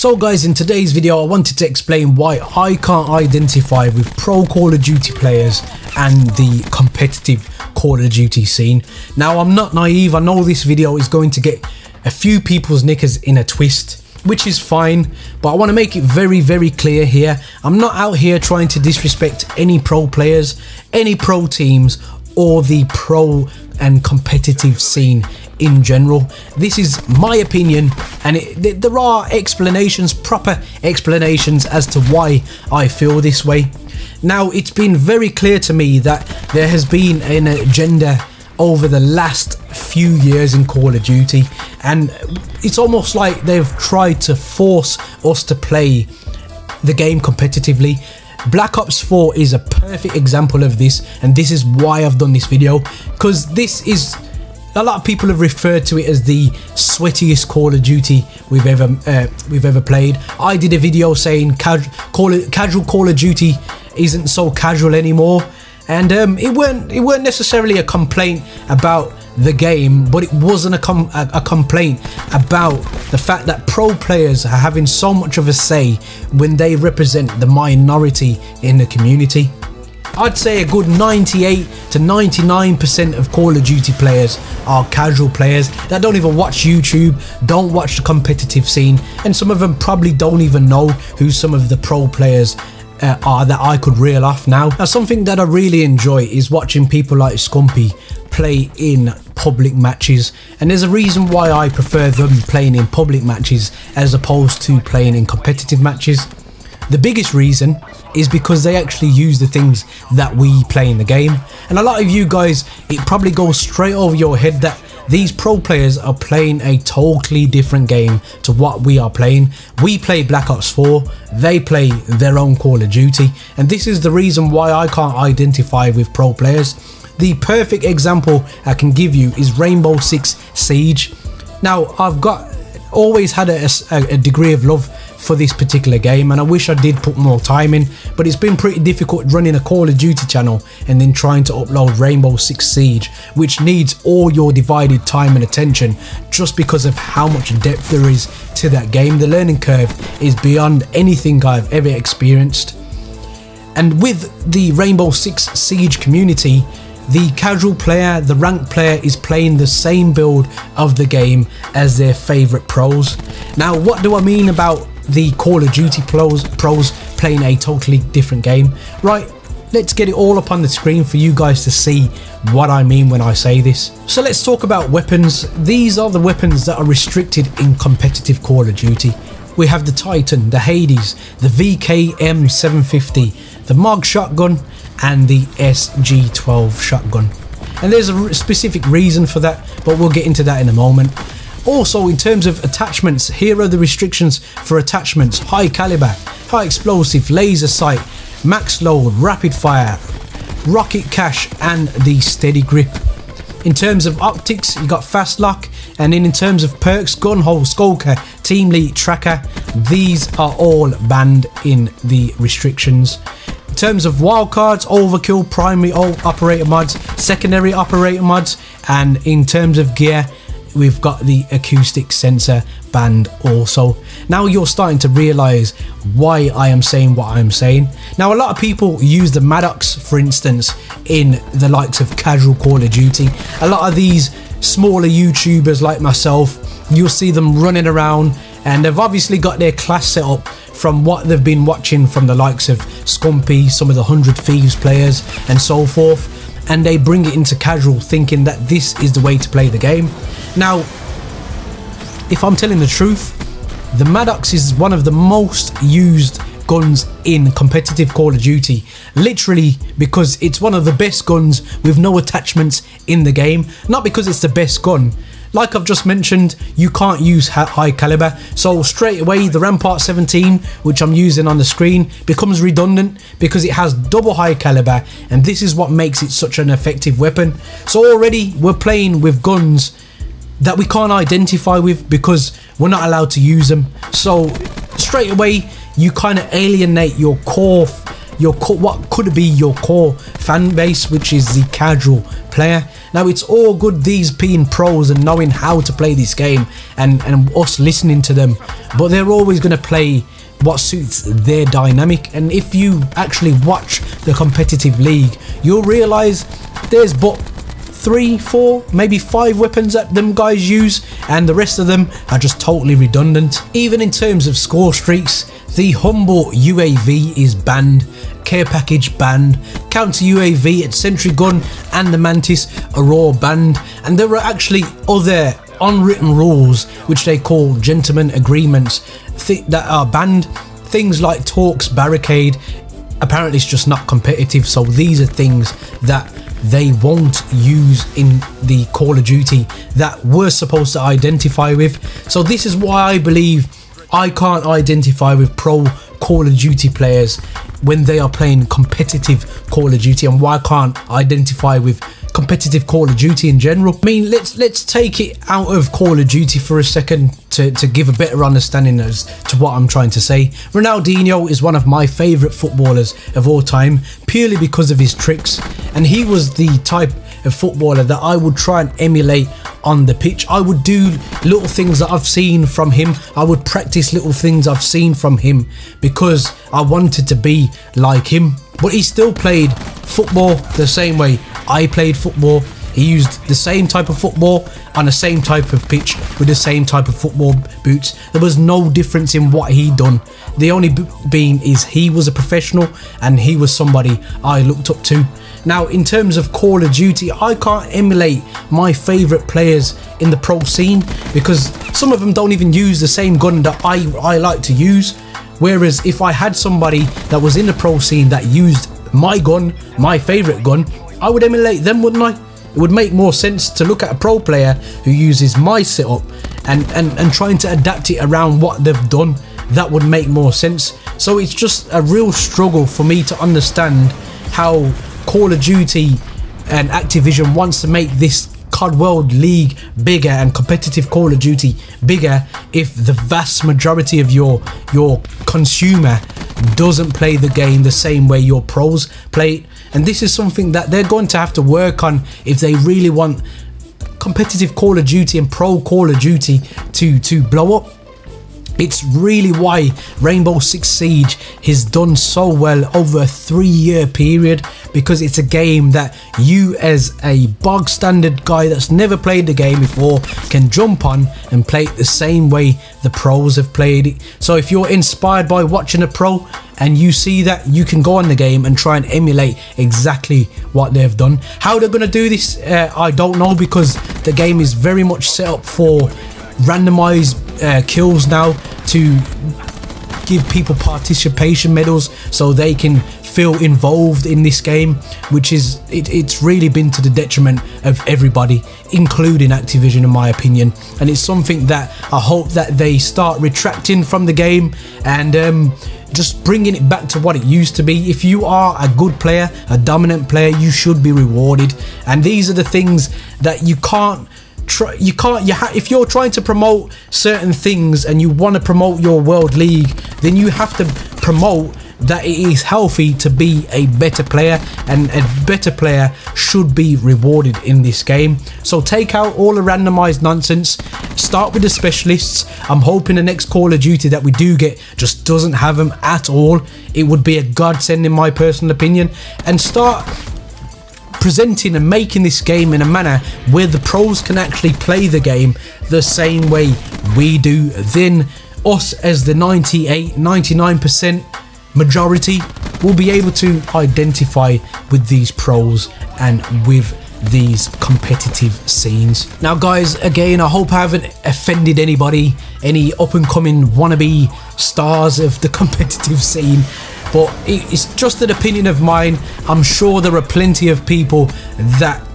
So guys, in today's video I wanted to explain why I can't identify with pro Call of Duty players and the competitive Call of Duty scene. Now I'm not naive, I know this video is going to get a few people's knickers in a twist, which is fine, but I want to make it very clear here. I'm not out here trying to disrespect any pro players, any pro teams, or the pro and competitive scene in general. This is my opinion, and there are explanations, proper explanations as to why I feel this way. Now, it's been very clear to me that there has been an agenda over the last few years in Call of Duty, and it's almost like they've tried to force us to play the game competitively. Black Ops 4 is a perfect example of this, and this is why I've done this video, because this is, a lot of people have referred to it as the sweatiest Call of Duty we've ever played. I did a video saying casual Call of Duty isn't so casual anymore, and it weren't necessarily a complaint about the game, but it wasn't a complaint about the fact that pro players are having so much of a say when they represent the minority in the community. I'd say a good 98 to 99% of Call of Duty players are casual players that don't even watch YouTube, don't watch the competitive scene, and some of them probably don't even know who some of the pro players are that I could reel off now. Now, something that I really enjoy is watching people like Scumpy play in public matches, and there's a reason why I prefer them playing in public matches as opposed to playing in competitive matches. The biggest reason is because they actually use the things that we play in the game, and a lot of you guys, it probably goes straight over your head that these pro players are playing a totally different game to what we are playing. We play Black Ops 4, they play their own Call of Duty, and this is the reason why I can't identify with pro players. The perfect example I can give you is Rainbow Six Siege. Now, I've always had a degree of love for this particular game, and I wish I did put more time in, but it's been pretty difficult running a Call of Duty channel and then trying to upload Rainbow Six Siege, which needs all your divided time and attention just because of how much depth there is to that game. The learning curve is beyond anything I've ever experienced. And with the Rainbow Six Siege community, the casual player, the ranked player, is playing the same build of the game as their favourite pros. Now, what do I mean about the Call of Duty pros playing a totally different game? Right, let's get it all up on the screen for you guys to see what I mean when I say this. So let's talk about weapons. These are the weapons that are restricted in competitive Call of Duty. We have the Titan, the Hades, the VKM 750, the MOG shotgun, and the SG12 shotgun. And there's a specific reason for that, but we'll get into that in a moment. Also, in terms of attachments, here are the restrictions for attachments: high caliber, high explosive, laser sight, max load, rapid fire, rocket cache, and the steady grip. In terms of optics, you got fast lock, and then in terms of perks, gun hole, skulker, team lead, tracker, these are all banned in the restrictions. In terms of wildcards, overkill, primary operator mods, secondary operator mods, and in terms of gear, we've got the acoustic sensor banned also. Now you're starting to realize why I am saying what I'm saying. Now, a lot of people use the Maddox, for instance, in the likes of casual Call of Duty. A lot of these smaller YouTubers like myself, you'll see them running around, and they've obviously got their class set up from what they've been watching from the likes of Scumpy, some of the 100 Thieves players, and so forth, and they bring it into casual thinking that this is the way to play the game. Now, if I'm telling the truth, the Maddox is one of the most used guns in competitive Call of Duty, literally because it's one of the best guns with no attachments in the game. Not because it's the best gun. Like I've just mentioned, you can't use high caliber, so straight away the Rampart 17, which I'm using on the screen, becomes redundant because it has double high caliber, and this is what makes it such an effective weapon. So already we're playing with guns that we can't identify with because we're not allowed to use them. So straight away you kind of alienate your core what could be your core fan base, which is the casual player. Now it's all good these being pros and knowing how to play this game and us listening to them, but they're always going to play what suits their dynamic. And if you actually watch the competitive league, you'll realize there's but 3, 4, maybe 5 weapons that them guys use, and the rest of them are just totally redundant. Even in terms of score streaks, the humble UAV is banned, care package banned, counter UAV at sentry gun and the mantis are all banned, and there are actually other unwritten rules which they call gentlemen agreements that are banned. Things like Torque's barricade, apparently it's just not competitive, so these are things that they won't use in the Call of Duty that we're supposed to identify with. So this is why I believe I can't identify with pro Call of Duty players when they are playing competitive Call of Duty, and why I can't identify with competitive Call of Duty in general. I mean, let's take it out of Call of Duty for a second to give a better understanding as to what I'm trying to say. Ronaldinho is one of my favourite footballers of all time, purely because of his tricks, and he was the type of footballer that I would try and emulate on the pitch. I would do little things that I've seen from him. I would practice little things I've seen from him because I wanted to be like him. But he still played football the same way I played football. He used the same type of football on the same type of pitch with the same type of football boots. There was no difference in what he done. The only being is he was a professional and he was somebody I looked up to. Now, in terms of Call of Duty, I can't emulate my favourite players in the pro scene because some of them don't even use the same gun that I like to use. Whereas if I had somebody that was in the pro scene that used my gun, my favourite gun, I would emulate them, wouldn't I? It would make more sense to look at a pro player who uses my setup and trying to adapt it around what they've done. That would make more sense. So it's just a real struggle for me to understand how Call of Duty and Activision wants to make this COD World League bigger and competitive Call of Duty bigger if the vast majority of your consumer doesn't play the game the same way your pros play it. And this is something that they're going to have to work on if they really want competitive Call of Duty and pro Call of Duty to blow up. It's really why Rainbow Six Siege has done so well over a 3-year period, because it's a game that you as a bog standard guy that's never played the game before can jump on and play it the same way the pros have played it. So if you're inspired by watching a pro and you see that, you can go on the game and try and emulate exactly what they've done. How they're going to do this, I don't know, because the game is very much set up for randomized kills now to give people participation medals so they can feel involved in this game, which is it's really been to the detriment of everybody, including Activision, in my opinion. And it's something that I hope that they start retracting from the game and just bringing it back to what it used to be. If you are a good player, a dominant player, you should be rewarded. And these are the things that you can't if you're trying to promote certain things and you want to promote your World League, then you have to promote that it is healthy to be a better player, and a better player should be rewarded in this game. So take out all the randomized nonsense, start with the specialists. I'm hoping the next Call of Duty that we do get just doesn't have them at all. It would be a godsend in my personal opinion. And start presenting and making this game in a manner where the pros can actually play the game the same way we do. Then us as the 99% majority will be able to identify with these pros and with these competitive scenes. Now guys, again, I hope I haven't offended anybody, any up and coming wannabe stars of the competitive scene, but it's just an opinion of mine. I'm sure there are plenty of people that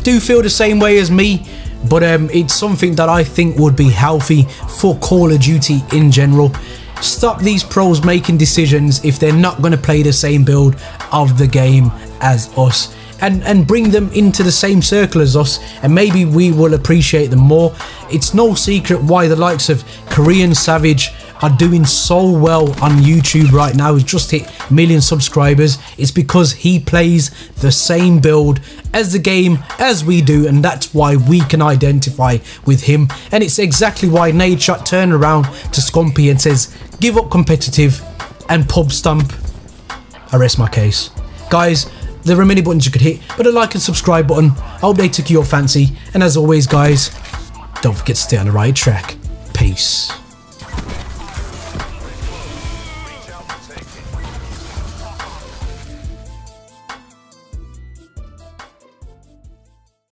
do feel the same way as me, but it's something that I think would be healthy for Call of Duty in general. Stop these pros making decisions if they're not going to play the same build of the game as us, and bring them into the same circle as us, and maybe we will appreciate them more. It's no secret why the likes of Korean Savage are doing so well on YouTube right now. He's just hit 1 million subscribers. It's because he plays the same build as the game as we do, and that's why we can identify with him. And it's exactly why Nadeshot turned around to Scumpy and says, give up competitive and pub stomp. I rest my case. Guys, there are many buttons you could hit, but a like and subscribe button, I hope they took your fancy. And as always guys, don't forget to stay on the right track. Peace.